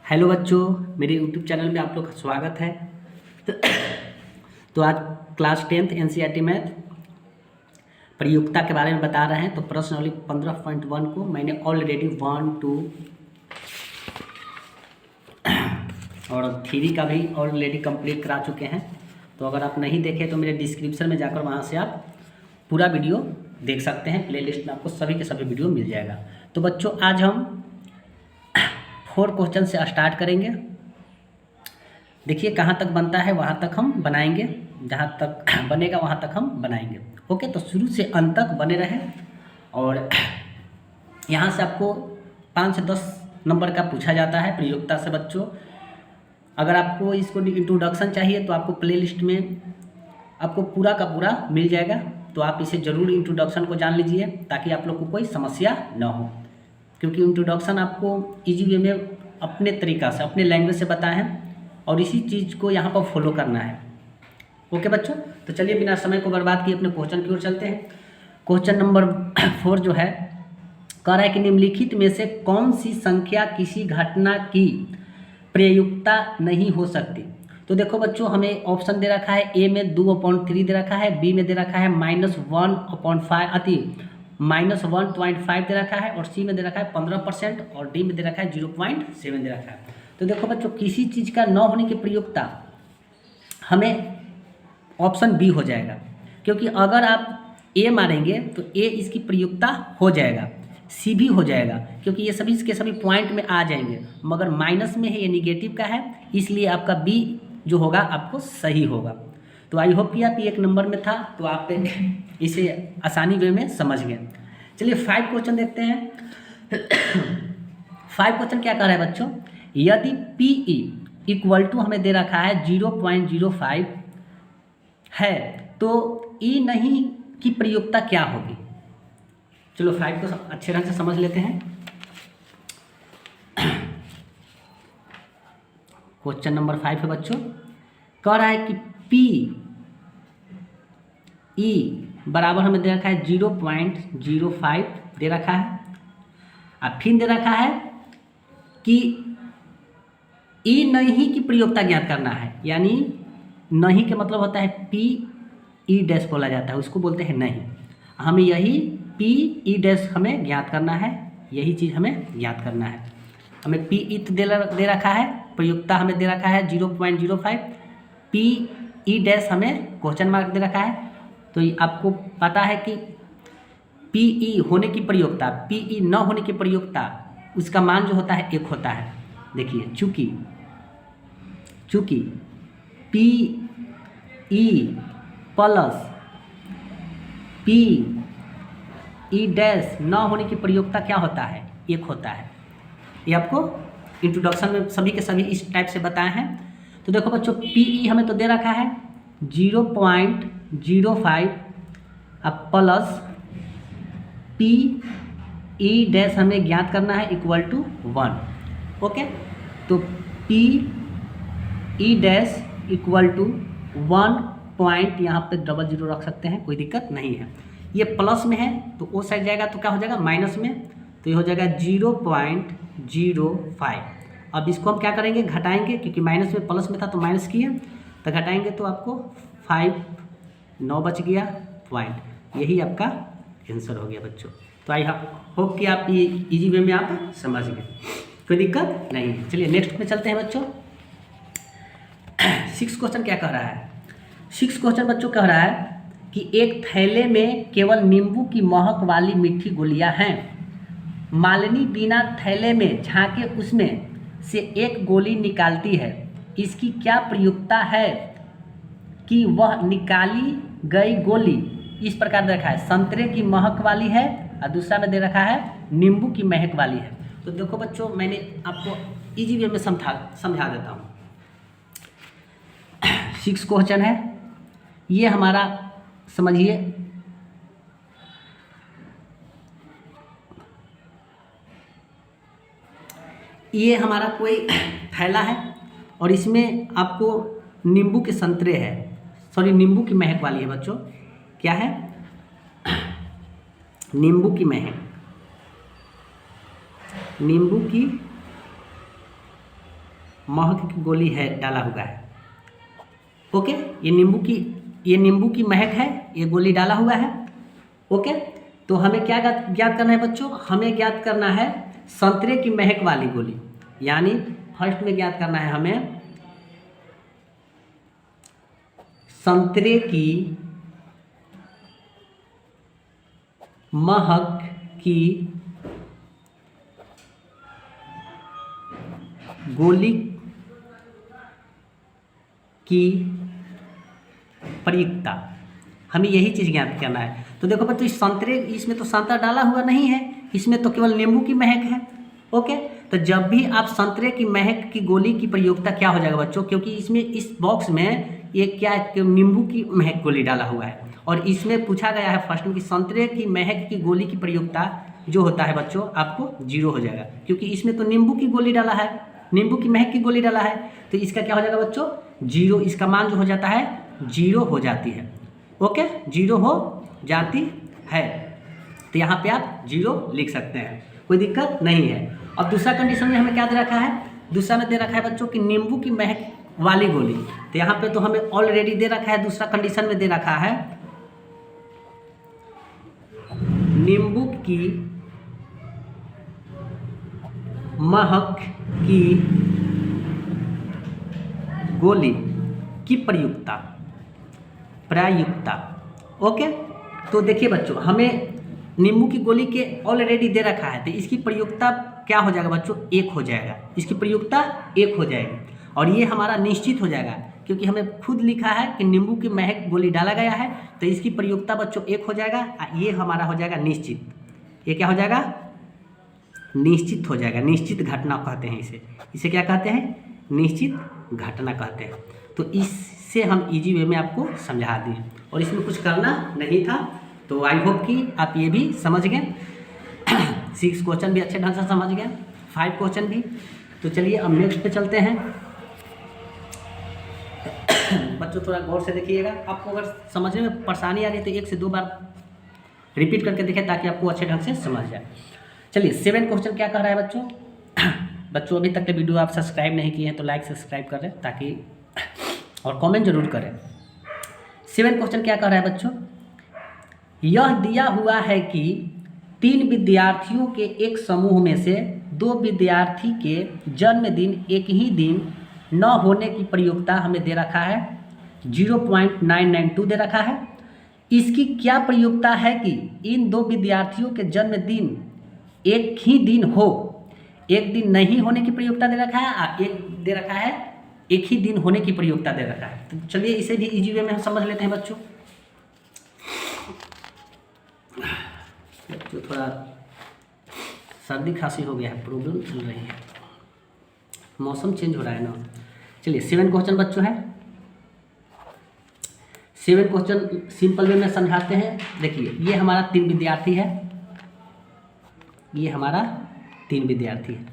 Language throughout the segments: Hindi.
हेलो बच्चों, मेरे यूट्यूब चैनल में आप लोग का स्वागत है। तो आज क्लास 10th एनसीईआरटी मैथ प्रयुक्ता के बारे में बता रहे हैं। तो प्रश्नावली 15.1 को मैंने ऑलरेडी 1, 2 और 3 का भी ऑलरेडी कंप्लीट करा चुके हैं। तो अगर आप नहीं देखे तो मेरे डिस्क्रिप्शन में जाकर वहाँ से आप पूरा वीडियो देख सकते हैं। प्लेलिस्ट में आपको सभी के सभी वीडियो मिल जाएगा। तो बच्चों, आज हम 4 क्वेश्चन से स्टार्ट करेंगे। देखिए, कहाँ तक बनता है वहाँ तक हम बनाएंगे, जहाँ तक बनेगा वहाँ तक हम बनाएंगे। ओके, तो शुरू से अंत तक बने रहें। और यहाँ से आपको 5 से 10 नंबर का पूछा जाता है प्रयोक्ता से बच्चों। अगर आपको इसको इंट्रोडक्शन चाहिए तो आपको प्लेलिस्ट में आपको पूरा का पूरा मिल जाएगा। तो आप इसे ज़रूर इंट्रोडक्शन को जान लीजिए ताकि आप लोग को कोई समस्या ना हो, क्योंकि इंट्रोडक्शन आपको इजी वे में अपने तरीक़ा से अपने लैंग्वेज से बताए हैं और इसी चीज़ को यहाँ पर फॉलो करना है। ओके बच्चों, तो चलिए बिना समय को बर्बाद किए अपने क्वेश्चन की ओर चलते हैं। क्वेश्चन नंबर 4 जो है, कह रहा है कि निम्नलिखित में से कौन सी संख्या किसी घटना की प्रयुक्ता नहीं हो सकती। तो देखो बच्चों, हमें ऑप्शन दे रखा है। ए में 2/3 दे रखा है, बी में दे रखा है -1.5 दे रखा है, और सी में दे रखा है 15%, और डी में दे रखा है 0.7 दे रखा है। तो देखो बच्चों, किसी चीज़ का न होने की प्रयुक्ता हमें ऑप्शन बी हो जाएगा, क्योंकि अगर आप ए मारेंगे तो ए इसकी प्रयुक्ता हो जाएगा, सी भी हो जाएगा, क्योंकि ये सभी इसके सभी पॉइंट में आ जाएंगे, मगर माइनस में है, ये निगेटिव का है, इसलिए आपका बी जो होगा आपको सही होगा। तो आई होप कि आप 1 नंबर में था तो आप इसे आसानी वे में समझ गए। चलिए 5 क्वेश्चन देखते हैं। 5 क्वेश्चन क्या कर रहा है बच्चों, यदि PE इक्वल टू हमें दे रखा है 0.05 है तो E नहीं की प्रयुक्ता क्या होगी। चलो 5 को अच्छे ढंग से समझ लेते हैं। क्वेश्चन नंबर 5 है बच्चों, कह रहा है कि PE बराबर हमें दे रखा है 0.05 दे रखा है। अब फिर दे रखा है कि E नहीं की प्रयुक्ता ज्ञात करना है, यानी नहीं के मतलब होता है PE डैश बोला जाता है, उसको बोलते हैं नहीं। हमें यही PE डैश हमें ज्ञात करना है, यही चीज़ हमें ज्ञात करना है। हमें PE दे रखा है, प्रयुक्ता हमें दे रखा है 0.05, PE डैश हमें क्वेश्चन मार्क दे रखा है। तो आपको पता है कि PE होने की प्रयुक्ता, PE न होने की प्रयुक्ता, उसका मान जो होता है 1 होता है। देखिए, चूँकि PE प्लस PE डैश न होने की प्रयुक्ता क्या होता है, 1 होता है। ये आपको इंट्रोडक्शन में सभी के सभी इस टाइप से बताए हैं। तो देखो बच्चों, PE हमें तो दे रखा है 0.05 अब प्लस PE डैश हमें ज्ञात करना है इक्वल टू 1। ओके, तो PE dash equal to 1 point, यहाँ पे 00 रख सकते हैं, कोई दिक्कत नहीं है। ये प्लस में है तो वो साइड जाएगा तो क्या हो जाएगा, माइनस में, तो ये हो जाएगा 0.05। अब इसको हम क्या करेंगे, घटाएंगे, क्योंकि माइनस में प्लस में था तो माइनस किए, तो घटाएंगे तो आपको 5 9 बच गया पॉइंट। यही आपका आंसर हो गया बच्चों। तो आई होप कि आप ये इजी वे में आप समझ गए, कोई दिक्कत नहीं है। चलिए नेक्स्ट में चलते हैं बच्चों। 6 क्वेश्चन क्या कह रहा है। 6 क्वेश्चन बच्चों कह रहा है कि एक थैले में केवल नींबू की महक वाली मीठी गोलियां हैं। मालिनी बिना थैले में झांके उसमें से एक गोली निकालती है। इसकी क्या प्रयुक्ता है कि वह निकाली गई गोली इस प्रकार दे रखा है, संतरे की महक वाली है और दूसरा में दे रखा है नींबू की महक वाली है। तो देखो बच्चों, मैंने आपको इजी वे में समझा देता हूँ। 6 क्वेश्चन है, ये हमारा समझिए, ये हमारा कोई थैला है और इसमें आपको नींबू के संतरे है, सॉरी नींबू की महक वाली है बच्चों। क्या है, नींबू की महक, नींबू की महक की गोली है डाला हुआ है। ओके, ये नींबू की महक है, ये गोली डाला हुआ है। ओके, तो हमें क्या ज्ञात करना है बच्चों? हमें ज्ञात करना है संतरे की महक वाली गोली, यानी फर्स्ट में ज्ञात करना है हमें संतरे की महक की गोली की प्रयुक्ता, हमें यही चीज़ ज्ञात करना है। तो देखो बच्चों, इस संतरे, इसमें तो संतरा डाला हुआ नहीं है, इसमें तो केवल नींबू की महक है। ओके, तो जब भी आप संतरे की महक की गोली की प्रयोगता क्या हो जाएगा बच्चों, क्योंकि इसमें इस बॉक्स में ये क्या है, नींबू की महक गोली डाला हुआ है, और इसमें पूछा गया है फर्स्ट में कि संतरे की महक की गोली की प्रयोगता जो होता है बच्चों आपको 0 हो जाएगा, क्योंकि इसमें तो नींबू की गोली डाला है, नींबू की महक की गोली डाला है, तो इसका क्या हो जाएगा बच्चों? 0। इसका मान जो हो जाता है 0 हो जाती है। ओके, 0 हो जाती है, तो यहाँ पे आप 0 लिख सकते हैं, कोई दिक्कत नहीं है। अब दूसरा कंडीशन में हमें क्या दे रखा है? दूसरा में दे रखा है बच्चों कि नींबू की महक वाली गोली, तो यहाँ पे तो हमें ऑलरेडी दे रखा है, दूसरा कंडीशन में दे रखा है नींबू की महक की गोली की प्रयुक्ता। ओके, तो देखिए बच्चों, हमें नींबू की गोली के ऑलरेडी दे रखा है, तो इसकी प्रयुक्ता क्या हो जाएगा बच्चों? 1 हो जाएगा, इसकी प्रयुक्ता 1 हो जाएगी, और ये हमारा निश्चित हो जाएगा, क्योंकि हमें खुद लिखा है कि नींबू की महक गोली डाला गया है, तो इसकी प्रयुक्ता बच्चों 1 हो जाएगा, ये हमारा हो जाएगा निश्चित। ये क्या हो जाएगा? निश्चित हो जाएगा। निश्चित घटना कहते हैं इसे क्या कहते हैं? निश्चित घटना कहते हैं। तो इससे हम इजी वे में आपको समझा दिए, और इसमें कुछ करना नहीं था, तो आई होप कि आप ये भी समझ गए। 6 क्वेश्चन भी अच्छे ढंग से समझ गए, 5 क्वेश्चन भी। तो चलिए अब नेक्स्ट पे चलते हैं। बच्चों थोड़ा गौर से देखिएगा, आपको अगर समझने में परेशानी आ रही है तो 1 से 2 बार रिपीट करके देखें, ताकि आपको अच्छे ढंग से समझ जाए। चलिए 7 क्वेश्चन क्या कह रहा है बच्चों? बच्चों अभी तक के वीडियो आप सब्सक्राइब नहीं किए हैं तो लाइक सब्सक्राइब करें, ताकि, और कमेंट जरूर करें। 7 क्वेश्चन क्या कह रहा है बच्चों? यह दिया हुआ है कि 3 विद्यार्थियों के एक समूह में से 2 विद्यार्थी के जन्मदिन एक ही दिन न होने की प्रयोक्ता हमें दे रखा है 0.992 दे रखा है। इसकी क्या प्रयोक्ता है कि इन 2 विद्यार्थियों के जन्मदिन एक ही दिन हो? एक दिन नहीं होने की प्रयोक्ता दे रखा है, एक दे रखा है एक ही दिन होने की प्रयोक्ता दे रखा है। तो चलिए इसे भी इजी वे में हम समझ लेते हैं बच्चों। तो थोड़ा सर्दी खांसी हो गया है, प्रॉब्लम चल रही है, मौसम चेंज हो रहा है ना। चलिए 7 क्वेश्चन बच्चों है। 7 क्वेश्चन सिंपल वे में समझाते हैं। देखिए, ये हमारा 3 विद्यार्थी है, ये हमारा 3 विद्यार्थी है,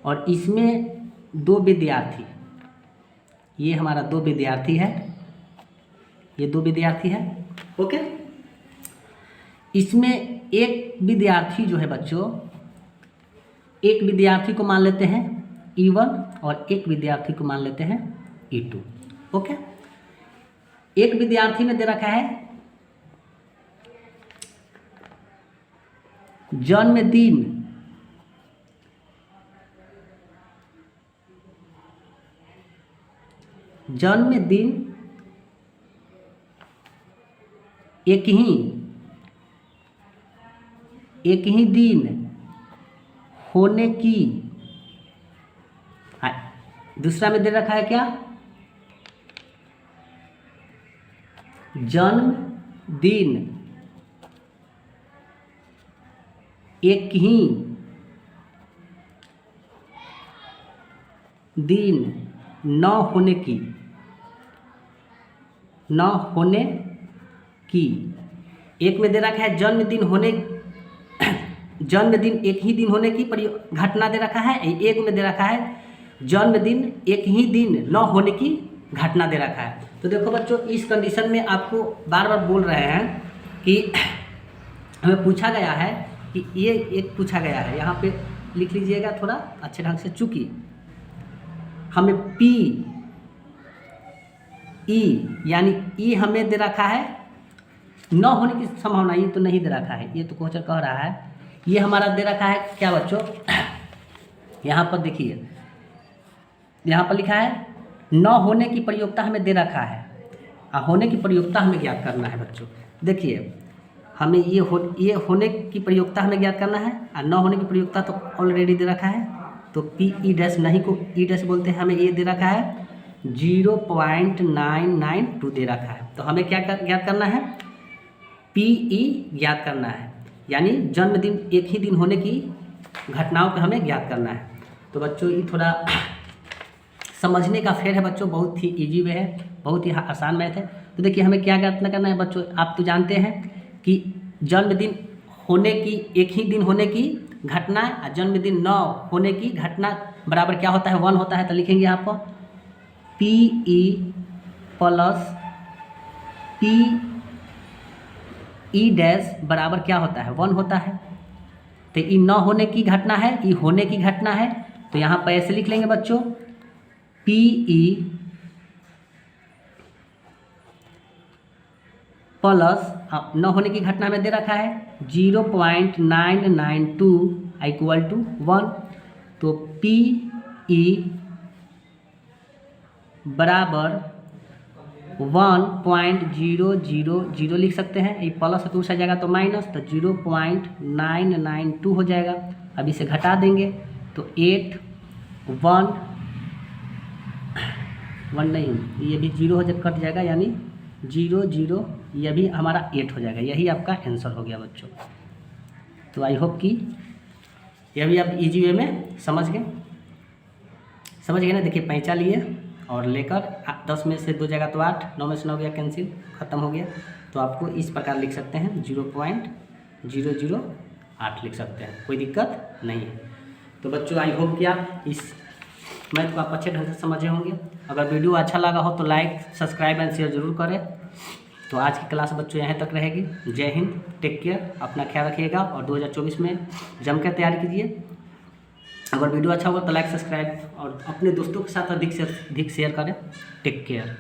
और इसमें 2 विद्यार्थी, ये हमारा 2 विद्यार्थी है, ये 2 विद्यार्थी है। ओके, इसमें एक विद्यार्थी जो है बच्चों, एक विद्यार्थी को मान लेते हैं E1 और एक विद्यार्थी को मान लेते हैं E2। ओके, एक विद्यार्थी में दे रखा है जन्मदिन एक ही दिन होने की, दूसरा में दे रखा है क्या? जन्मदिन एक ही दिन न होने की। एक में दे रखा है जन्मदिन एक ही दिन होने की घटना दे रखा है, एक में दे रखा है जन्मदिन एक ही दिन न होने की घटना दे रखा है। तो देखो बच्चों, इस कंडीशन में आपको बार बार बोल रहे हैं कि हमें पूछा गया है कि ये एक पूछा गया है, यहाँ पे लिख लीजिएगा थोड़ा अच्छे ढंग से। चूँकि हमें पी ई यानी ई हमें दे रखा है, न होने की संभावना, ये तो नहीं दे रखा है, ये तो क्वेश्चन कह रहा है, ये हमारा दे रखा है क्या बच्चों, यहाँ पर देखिए, यहाँ पर लिखा है न होने की प्रयोक्ता हमें दे रखा है, होने की प्रयोक्ता हमें ज्ञात करना है बच्चों। देखिए हमें ये होने की प्रयोक्ता हमें ज्ञात करना है, और न होने की प्रयोक्ता तो ऑलरेडी दे रखा है, तो पी ई डैश नहीं को ई डैश बोलते हैं, हमें ये दे रखा है 0.992 दे रखा है। तो हमें क्या ज्ञात करना है, पी ई ज्ञात करना है, यानी जन्मदिन एक ही दिन होने की घटनाओं को हमें ज्ञात करना है। तो बच्चों ये थोड़ा समझने का फेर है बच्चों, बहुत ही इजी वे है, बहुत ही आसान मैथ है। तो देखिए हमें क्या ज्ञात करना है बच्चों, आप तो जानते हैं कि जन्मदिन होने की एक ही दिन होने की घटना और जन्मदिन न होने की घटना बराबर क्या होता है, 1 होता है। तो लिखेंगे यहाँ पर P E plus P E dash बराबर क्या होता है, 1 होता है। तो ई न होने की घटना है, ई होने की घटना है, तो यहाँ पर ऐसे लिख लेंगे बच्चों पी ई प्लस न होने की घटना में दे रखा है 0.992 इक्वल टू 1। तो पी ई बराबर 1.000 लिख सकते हैं, ये प्लस है तो दूसरा जाएगा तो माइनस, तो 0.992 हो जाएगा। अब इसे घटा देंगे तो 8 1 नहीं, ये भी 0 हो जाए कट जाएगा, यानी 0 0, ये भी हमारा 8 हो जाएगा। यही आपका आंसर हो गया बच्चों। तो आई होप कि यह भी आप इजी वे में समझ गए ना। देखिए पैंचा लिए और लेकर 10 में से 2 जाएगा तो 8, 9 में से 9 गया कैंसिल, ख़त्म हो गया। तो आपको इस प्रकार लिख सकते हैं 0.008 लिख सकते हैं, कोई दिक्कत नहीं है। तो बच्चों आई होप कि आप इस मैथ को आप अच्छे ढंग से समझे होंगे। अगर वीडियो अच्छा लगा हो तो लाइक सब्सक्राइब एंड शेयर जरूर करें। तो आज की क्लास बच्चों यहाँ तक रहेगी। जय हिंद, टेक केयर, अपना ख्याल रखिएगा और 2024 में जमकर तैयारी कीजिए। अगर वीडियो अच्छा होगा तो लाइक सब्सक्राइब और अपने दोस्तों के साथ अधिक से अधिक शेयर करें। Take care.